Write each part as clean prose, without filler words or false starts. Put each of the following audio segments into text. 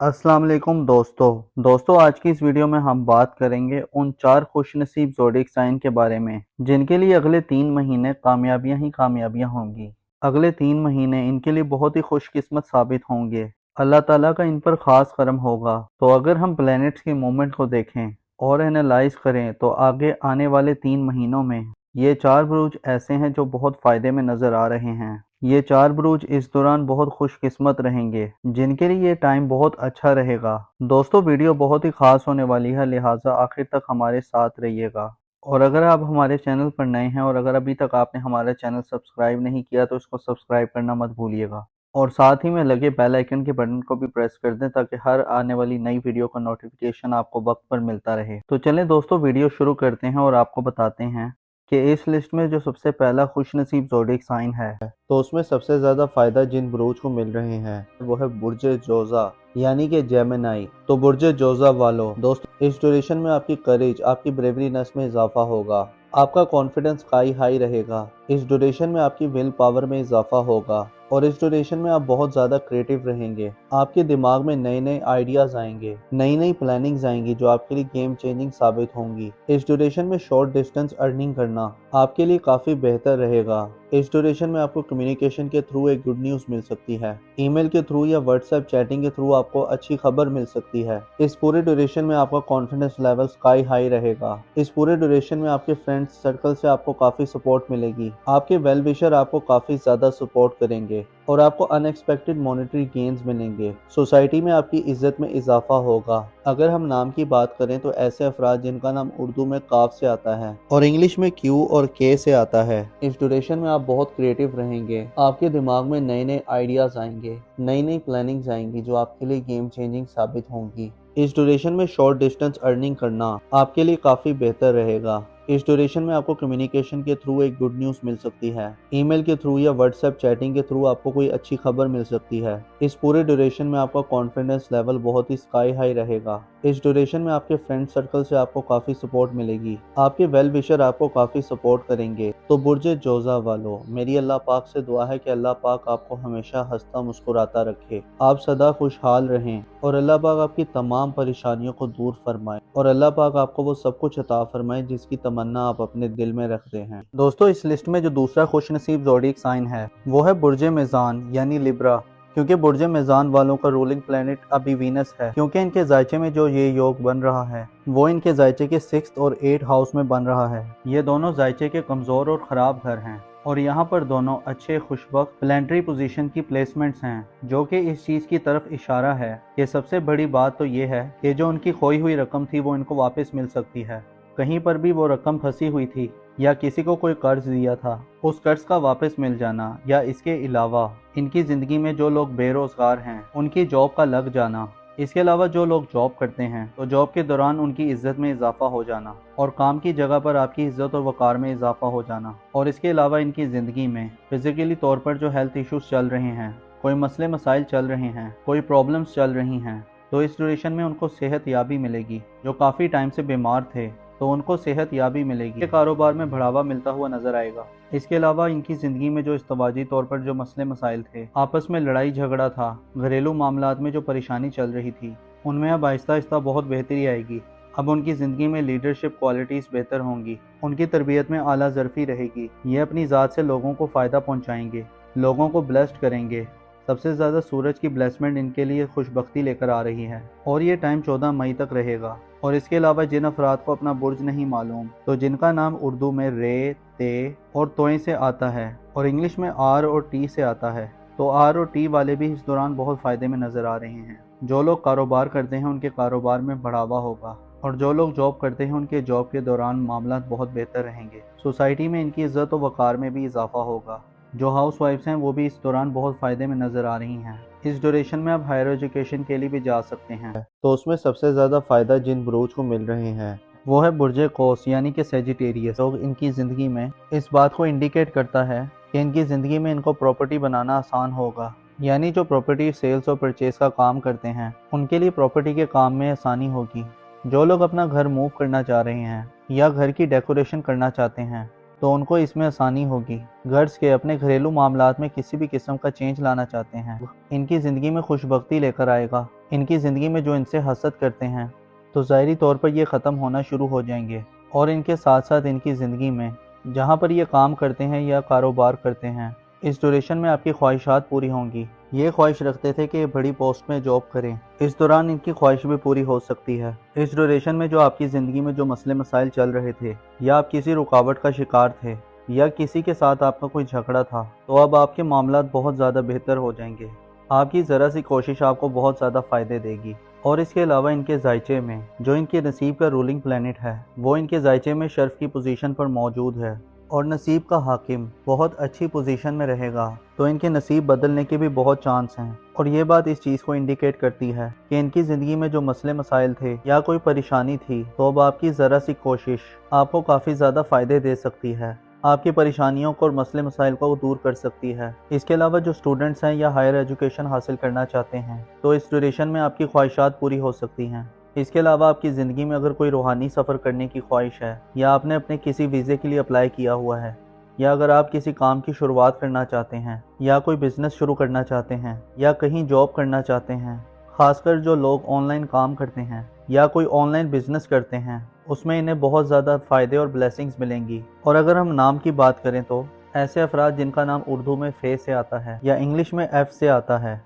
अस्सलाम वालेकुम दोस्तों आज की इस वीडियो में हम बात करेंगे उन 4 खुशनसीब ज़ोडिएक साइन के बारे में जिनके लिए अगले 3 महीने कामयाबियां ही कामयाबियां होंगी। अगले 3 महीने इनके लिए बहुत ही खुशकिस्मत साबित होंगे। अल्लाह ताला का इन पर ख़ास करम होगा। तो अगर हम प्लैनेट्स की मूवमेंट को देखें और एनालाइज करें तो आगे आने वाले 3 महीनों में ये 4 बुरूज ऐसे हैं जो बहुत फ़ायदे में नज़र आ रहे हैं। ये 4 बुरूज इस दौरान बहुत खुशकिस्मत रहेंगे जिनके लिए ये टाइम बहुत अच्छा रहेगा। दोस्तों वीडियो बहुत ही खास होने वाली है, लिहाजा आखिर तक हमारे साथ रहिएगा। और अगर आप हमारे चैनल पर नए हैं और अगर अभी तक आपने हमारा चैनल सब्सक्राइब नहीं किया तो इसको सब्सक्राइब करना मत भूलिएगा और साथ ही में लगे बेल आइकन के बटन को भी प्रेस कर दें ताकि हर आने वाली नई वीडियो का नोटिफिकेशन आपको वक्त पर मिलता रहे। तो चलें दोस्तों वीडियो शुरू करते हैं और आपको बताते हैं कि इस लिस्ट में जो सबसे पहला खुशनसीब ज़ोडिएक साइन है तो उसमें सबसे ज़्यादा फ़ायदा जिन बुरूज को मिल रहे हैं वो है बुर्ज जोज़ा यानी कि जेमिनी। तो बुर्ज जोज़ा वालों दोस्तों इस ड्यूरेशन में आपकी करेज, आपकी ब्रेवरीनेस में इजाफा होगा, आपका कॉन्फिडेंस हाई रहेगा। इस ड्यूरेशन में आपकी विल पावर में इजाफा होगा और इस ड्यूरेशन में आप बहुत ज़्यादा क्रिएटिव रहेंगे। आपके दिमाग में नए नए आइडियाज़ आएंगे, नई नई प्लानिंग्स आएंगी जो आपके लिए गेम चेंजिंग साबित होंगी। इस ड्यूरेशन में शॉर्ट डिस्टेंस अर्निंग करना आपके लिए काफ़ी बेहतर रहेगा। इस ड्यूरेशन में आपको कम्युनिकेशन के थ्रू एक गुड न्यूज़ मिल सकती है। ईमेल के थ्रू या व्हाट्सएप चैटिंग के थ्रू आपको अच्छी खबर मिल सकती है। इस पूरे ड्यूरेशन में आपका कॉन्फिडेंस लेवल स्काई हाई रहेगा। इस पूरे ड्यूरेशन में आपके फ्रेंड्स सर्कल से आपको काफ़ी सपोर्ट मिलेगी। आपके वेल विशर आपको काफ़ी ज़्यादा सपोर्ट करेंगे और आपको अनएक्सपेक्टेड मॉनेटरी गेन्स मिलेंगे। सोसाइटी में आपकी इज्जत में इजाफा होगा। अगर हम नाम की बात करें तो ऐसे अफराद जिनका नाम उर्दू में काफ से आता है और इंग्लिश में क्यू और के से आता है, इस ड्यूरेशन में आप बहुत क्रिएटिव रहेंगे। आपके दिमाग में नए नए आइडियाज आएंगे, नई नई प्लानिंग्स आएंगी जो आपके लिए गेम चेंजिंग साबित होंगी। इस ड्यूरेशन में शॉर्ट डिस्टेंस अर्निंग करना आपके लिए काफ़ी बेहतर रहेगा। इस ड्यूरेशन में आपको कम्युनिकेशन के थ्रू एक गुड न्यूज़ मिल सकती है। ईमेल के थ्रू या व्हाट्सएप चैटिंग के थ्रू आपको कोई अच्छी खबर मिल सकती है। इस पूरे ड्यूरेशन में आपका कॉन्फिडेंस लेवल बहुत ही स्काई हाई रहेगा। इस ड्यूरेशन में आपके फ्रेंड सर्कल से आपको काफ़ी सपोर्ट मिलेगी। आपके वेल विशर आपको काफ़ी सपोर्ट करेंगे। तो बुर्ज जोज़ा वालों, मेरी अल्लाह पाक से दुआ है कि अल्लाह पाक आपको हमेशा हंसता मुस्कुराता रखे, आप सदा खुशहाल रहें और अल्लाह पाक आपकी तमाम परेशानियों को दूर फरमाए और अल्लाह पाक आपको वो सब कुछ अता फरमाए जिसकी तमन्ना आप अपने दिल में रखते हैं। दोस्तों इस लिस्ट में जो दूसरा खुशनसीब ज़ोडिएक साइन है वो है बुर्ज मीज़ान यानी लिब्रा। क्योंकि बुर्ज मीज़ान वालों का रूलिंग प्लेनेट अभी वीनस है, क्योंकि इनके जायचे में जो ये योग बन रहा है वो इनके जायचे के 6th और 8th हाउस में बन रहा है। ये दोनों जायचे के कमज़ोर और ख़राब घर हैं और यहाँ पर दोनों अच्छे खुशबख्त प्लानिटरी पोजीशन की प्लेसमेंट्स हैं जो कि इस चीज़ की तरफ इशारा है कि सबसे बड़ी बात तो ये है कि जो उनकी खोई हुई रकम थी वो इनको वापस मिल सकती है। कहीं पर भी वो रकम फंसी हुई थी या किसी को कोई कर्ज दिया था, उस कर्ज का वापस मिल जाना या इसके अलावा इनकी ज़िंदगी में जो लोग बेरोज़गार हैं उनकी जॉब का लग जाना, इसके अलावा जो लोग जॉब करते हैं तो जॉब के दौरान उनकी इज्जत में इजाफा हो जाना और काम की जगह पर आपकी इज्जत और वकार में इजाफा हो जाना। और इसके अलावा इनकी ज़िंदगी में फिजिकली तौर पर जो हेल्थ इश्यूज चल रहे हैं, कोई मसले मसाइल चल रहे हैं, कोई प्रॉब्लम्स चल रही हैं, तो इस ड्यूरेशन में उनको सेहत याबी मिलेगी। जो काफ़ी टाइम से बीमार थे तो उनको सेहत याबी मिलेगी, कारोबार में बढ़ावा मिलता हुआ नजर आएगा। इसके अलावा इनकी ज़िंदगी में जो इस्तवाजी तौर पर जो मसले मसाइल थे, आपस में लड़ाई झगड़ा था, घरेलू मामलात में जो परेशानी चल रही थी, उनमें अब आहिस्ता आहिस्ता बहुत बेहतरी आएगी। अब उनकी ज़िंदगी में लीडरशिप क्वालिटीज़ बेहतर होंगी, उनकी तरबियत में आला ज़रफ़ी रहेगी। ये अपनी ज़ात से लोगों को फ़ायदा पहुँचाएंगे, लोगों को ब्लेस्ड करेंगे। सबसे ज़्यादा सूरज की ब्लेसमेंट इनके लिए खुशबख्ती लेकर आ रही है और ये टाइम 14 मई तक रहेगा। और इसके अलावा जिन अफराद को अपना बुर्ज नहीं मालूम तो जिनका नाम उर्दू में रे, ते और तोय से आता है और इंग्लिश में आर और टी से आता है, तो आर और टी वाले भी इस दौरान बहुत फ़ायदे में नज़र आ रहे हैं। जो लोग कारोबार करते हैं उनके कारोबार में बढ़ावा होगा और जो लोग जॉब करते हैं उनके जॉब के दौरान मामला बहुत बेहतर रहेंगे। सोसाइटी में इनकी इज़्ज़त और वक़ार में भी इजाफा होगा। जो हाउस वाइफ्स हैं वो भी इस दौरान बहुत फ़ायदे में नज़र आ रही हैं। इस ड्यूरेशन में आप हायर एजुकेशन के लिए भी जा सकते हैं। तो उसमें सबसे ज़्यादा फ़ायदा जिन बुरूज को मिल रहे हैं वो है बुर्ज कौस यानी कि सेजिटेरियस। लोग इनकी ज़िंदगी में इस बात को इंडिकेट करता है कि इनकी ज़िंदगी में इनको प्रॉपर्टी बनाना आसान होगा, यानी जो प्रॉपर्टी सेल्स और परचेज का काम करते हैं उनके लिए प्रॉपर्टी के काम में आसानी होगी। जो लोग अपना घर मूव करना चाह रहे हैं या घर की डेकोरेशन करना चाहते हैं तो उनको इसमें आसानी होगी। गर्ल्स के अपने घरेलू मामलात में किसी भी किस्म का चेंज लाना चाहते हैं, इनकी ज़िंदगी में खुशबख्ती लेकर आएगा। इनकी ज़िंदगी में जो इनसे हसद करते हैं तो ज़ाहिरी तौर पर ये ख़त्म होना शुरू हो जाएंगे, और इनके साथ साथ इनकी ज़िंदगी में जहाँ पर ये काम करते हैं या कारोबार करते हैं, इस ड्यूरेशन में आपकी ख्वाहिशात पूरी होंगी। ये ख्वाहिश रखते थे कि ये बड़ी पोस्ट में जॉब करें, इस दौरान इनकी ख्वाहिश भी पूरी हो सकती है। इस ड्यूरेशन में जो आपकी ज़िंदगी में जो मसले मसाइल चल रहे थे, या आप किसी रुकावट का शिकार थे, या किसी के साथ आपका कोई झगड़ा था, तो अब आपके मामलात बहुत ज़्यादा बेहतर हो जाएंगे। आपकी ज़रा सी कोशिश आपको बहुत ज़्यादा फ़ायदे देगी। और इसके अलावा इनके जायचे में जो इनके नसीब का रूलिंग प्लैनेट है, वो इनके जायचे में शर्फ की पोजीशन पर मौजूद है, और नसीब का हाकिम बहुत अच्छी पोजीशन में रहेगा, तो इनके नसीब बदलने के भी बहुत चांस हैं। और ये बात इस चीज़ को इंडिकेट करती है कि इनकी ज़िंदगी में जो मसले मसाइल थे या कोई परेशानी थी, तो अब आपकी ज़रा सी कोशिश आपको काफ़ी ज़्यादा फ़ायदे दे सकती है, आपकी परेशानियों को और मसले मसाइल को दूर कर सकती है। इसके अलावा जो स्टूडेंट्स हैं या हायर एजुकेशन हासिल करना चाहते हैं, तो इस ड्यूरेशन में आपकी ख्वाहिशात पूरी हो सकती हैं। इसके अलावा आपकी ज़िंदगी में अगर कोई रूहानी सफ़र करने की ख्वाहिश है, या आपने अपने किसी वीज़े के लिए अप्लाई किया हुआ है, या अगर आप किसी काम की शुरुआत करना चाहते हैं, या कोई बिज़नेस शुरू करना चाहते हैं, या कहीं जॉब करना चाहते हैं, ख़ासकर जो लोग ऑनलाइन काम करते हैं या कोई ऑनलाइन बिज़नेस करते हैं, उसमें इन्हें बहुत ज़्यादा फ़ायदे और ब्लेसिंग्स मिलेंगी। और अगर हम नाम की बात करें तो ऐसे अफराद जिनका नाम उर्दू में फ़े से आता है या इंग्लिश में एफ़ से आता है,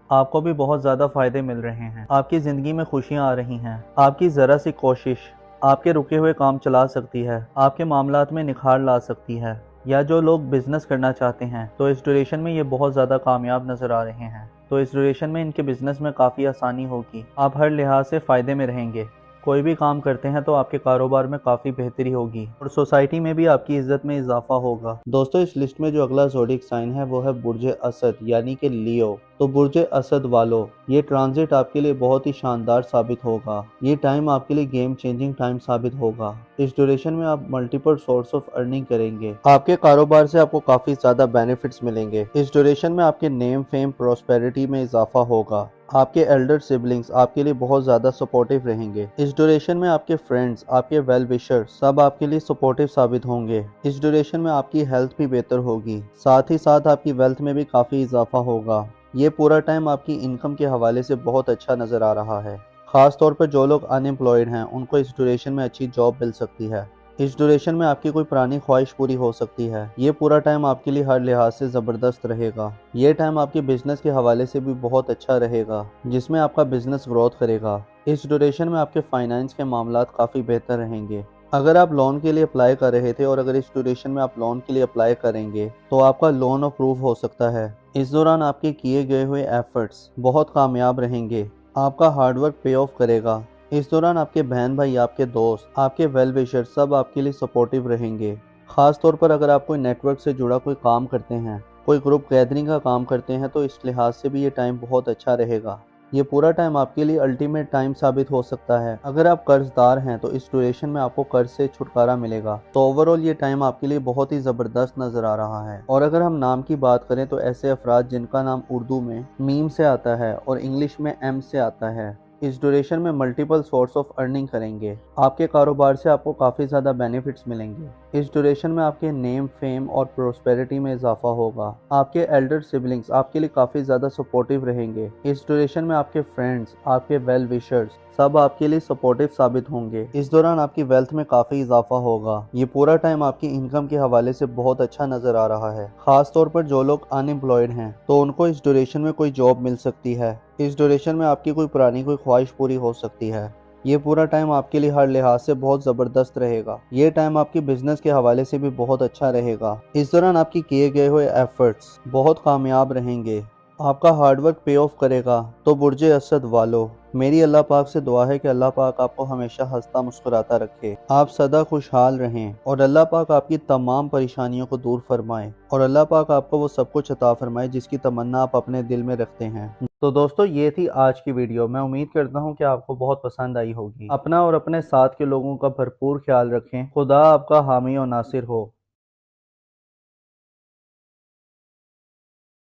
आपको भी बहुत ज़्यादा फ़ायदे मिल रहे हैं। आपकी ज़िंदगी में खुशियाँ आ रही हैं। आपकी ज़रा सी कोशिश आपके रुके हुए काम चला सकती है, आपके मामलात में निखार ला सकती है। या जो लोग बिज़नेस करना चाहते हैं, तो इस ड्यूरेशन में ये बहुत ज़्यादा कामयाब नज़र आ रहे हैं। तो इस ड्यूरेशन में इनके बिज़नेस में काफ़ी आसानी होगी, आप हर लिहाज से फ़ायदे में रहेंगे। कोई भी काम करते हैं तो आपके कारोबार में काफ़ी बेहतरी होगी, और सोसाइटी में भी आपकी इज्जत में इजाफा होगा। दोस्तों, इस लिस्ट में जो अगला ज़ोडिक साइन है वो है बुर्ज असद यानी कि लियो। तो बुर्ज असद वालों, ये ट्रांजिट आपके लिए बहुत ही शानदार साबित होगा। ये टाइम आपके लिए गेम चेंजिंग टाइम साबित होगा। इस ड्यूरेशन में आप मल्टीपल सोर्स ऑफ अर्निंग करेंगे। आपके कारोबार से आपको काफ़ी ज़्यादा बेनिफिट्स मिलेंगे। इस ड्यूरेशन में आपके नेम फेम प्रॉस्पेरिटी में इजाफा होगा। आपके एल्डर सिबलिंग्स आपके लिए बहुत ज़्यादा सपोर्टिव रहेंगे। इस ड्यूरेशन में आपके फ्रेंड्स, आपके वेल विशर सब आपके लिए सपोर्टिव साबित होंगे। इस ड्यूरेशन में आपकी हेल्थ भी बेहतर होगी, साथ ही साथ आपकी वेल्थ में भी काफ़ी इजाफा होगा। ये पूरा टाइम आपकी इनकम के हवाले से बहुत अच्छा नज़र आ रहा है। ख़ास तौर पर जो लोग अनएम्प्लॉयड हैं, उनको इस ड्यूरेशन में अच्छी जॉब मिल सकती है। इस ड्यूरेशन में आपकी कोई पुरानी ख्वाहिश पूरी हो सकती है। ये पूरा टाइम आपके लिए हर लिहाज से ज़बरदस्त रहेगा। ये टाइम आपके बिजनेस के हवाले से भी बहुत अच्छा रहेगा, जिसमें आपका बिजनेस ग्रोथ करेगा। इस ड्यूरेशन में आपके फाइनेंस के मामलात काफ़ी बेहतर रहेंगे। अगर आप लोन के लिए अप्लाई कर रहे थे और अगर इस ड्यूरेशन में आप लोन के लिए अप्लाई करेंगे, तो आपका लोन अप्रूव हो सकता है। इस दौरान आपके किए गए हुए एफर्ट्स बहुत कामयाब रहेंगे। आपका हार्डवर्क पे ऑफ करेगा। इस दौरान आपके बहन भाई, आपके दोस्त, आपके वेल विशर सब आपके लिए सपोर्टिव रहेंगे। ख़ास तौर पर अगर आप कोई नेटवर्क से जुड़ा कोई काम करते हैं, कोई ग्रुप गैदरिंग का काम करते हैं, तो इस लिहाज से भी ये टाइम बहुत अच्छा रहेगा। ये पूरा टाइम आपके लिए अल्टीमेट टाइम साबित हो सकता है। अगर आप कर्जदार हैं तो इस ड्यूरेशन में आपको कर्ज से छुटकारा मिलेगा। तो ओवरऑल ये टाइम आपके लिए बहुत ही ज़बरदस्त नज़र आ रहा है। और अगर हम नाम की बात करें तो ऐसे अफराद जिनका नाम उर्दू में मीम से आता है और इंग्लिश में एम से आता है, इस ड्यूरेशन में मल्टीपल सोर्स ऑफ अर्निंग करेंगे। आपके कारोबार से आपको काफ़ी ज़्यादा बेनिफिट्स मिलेंगे। इस ड्यूरेशन में आपके नेम फेम और प्रोस्पेरिटी में इजाफा होगा। आपके एल्डर सिबलिंग्स आपके लिए काफ़ी ज़्यादा सपोर्टिव रहेंगे। इस ड्यूरेशन में आपके फ्रेंड्स, आपके वेल विशर्स सब आपके लिए सपोर्टिव साबित होंगे। इस दौरान आपकी वेल्थ में काफ़ी इजाफा होगा। ये पूरा टाइम आपकी इनकम के हवाले से बहुत अच्छा नज़र आ रहा है। ख़ास तौर पर जो लोग अनएम्प्लॉयड हैं, तो उनको इस ड्यूरेशन में कोई जॉब मिल सकती है। इस ड्यूरेशन में आपकी कोई पुरानी कोई ख्वाहिश पूरी हो सकती है। ये पूरा टाइम आपके लिए हर लिहाज से बहुत ज़बरदस्त रहेगा। ये टाइम आपके बिजनेस के हवाले से भी बहुत अच्छा रहेगा। इस दौरान आपके किए गए हुए एफर्ट्स बहुत कामयाब रहेंगे। आपका हार्डवर्क पे ऑफ करेगा। तो बुर्ज असद वालों, मेरी अल्लाह पाक से दुआ है कि अल्लाह पाक आपको हमेशा हंसता मुस्कुराता रखे, आप सदा खुशहाल रहें, और अल्लाह पाक आपकी तमाम परेशानियों को दूर फरमाए, और अल्लाह पाक आपको वो सब कुछ अता फरमाए जिसकी तमन्ना आप अपने दिल में रखते हैं। तो दोस्तों, ये थी आज की वीडियो। मैं उम्मीद करता हूँ कि आपको बहुत पसंद आई होगी। अपना और अपने साथ के लोगों का भरपूर ख्याल रखें। खुदा आपका हामी और नासिर हो।